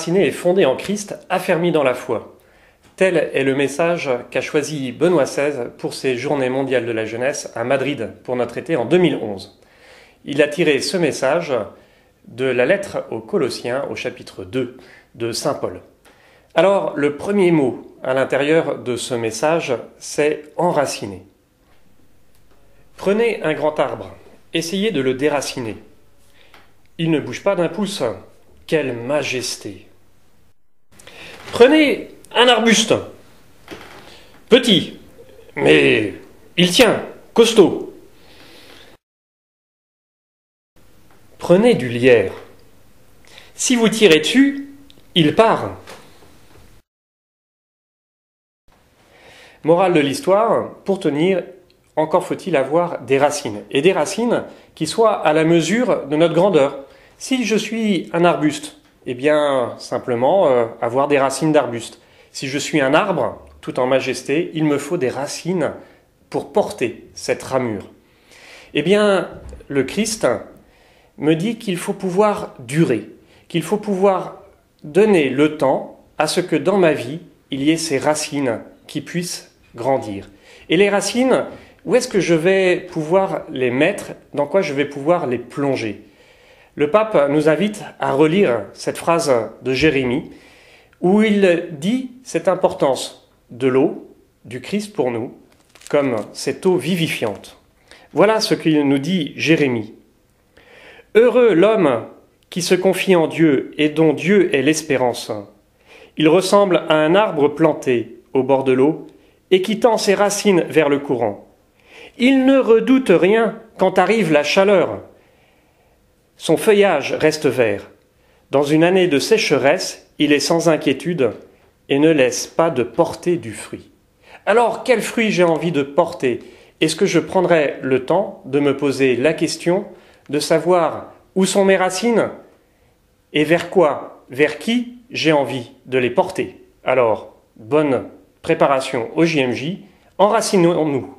déraciné et fondé en Christ, affermi dans la foi. Tel est le message qu'a choisi Benoît XVI pour ses Journées mondiales de la jeunesse à Madrid pour notre été en 2011. Il a tiré ce message de la lettre aux Colossiens au chapitre 2 de Saint Paul. Alors, le premier mot à l'intérieur de ce message, c'est « enraciner ». Prenez un grand arbre, essayez de le déraciner. Il ne bouge pas d'un pouce. Quelle majesté! Prenez un arbuste, petit, mais il tient, costaud. Prenez du lierre. Si vous tirez dessus, il part. Morale de l'histoire, pour tenir, encore faut-il avoir des racines. Et des racines qui soient à la mesure de notre grandeur. Si je suis un arbuste, eh bien, simplement avoir des racines d'arbuste. Si je suis un arbre, tout en majesté, il me faut des racines pour porter cette ramure. Eh bien, le Christ me dit qu'il faut pouvoir durer, qu'il faut pouvoir donner le temps à ce que dans ma vie, il y ait ces racines qui puissent grandir. Et les racines, où est-ce que je vais pouvoir les mettre? Dans quoi je vais pouvoir les plonger? Le pape nous invite à relire cette phrase de Jérémie, où il dit cette importance de l'eau, du Christ pour nous, comme cette eau vivifiante. Voilà ce qu'il nous dit Jérémie. « Heureux l'homme qui se confie en Dieu et dont Dieu est l'espérance. Il ressemble à un arbre planté au bord de l'eau et qui tend ses racines vers le courant. Il ne redoute rien quand arrive la chaleur. Son feuillage reste vert. Dans une année de sécheresse, il est sans inquiétude et ne laisse pas de porter du fruit. » Alors, quel fruit j'ai envie de porter? Est-ce que je prendrai le temps de me poser la question de savoir où sont mes racines et vers quoi, vers qui j'ai envie de les porter? Alors, bonne préparation au JMJ, enracinons-nous.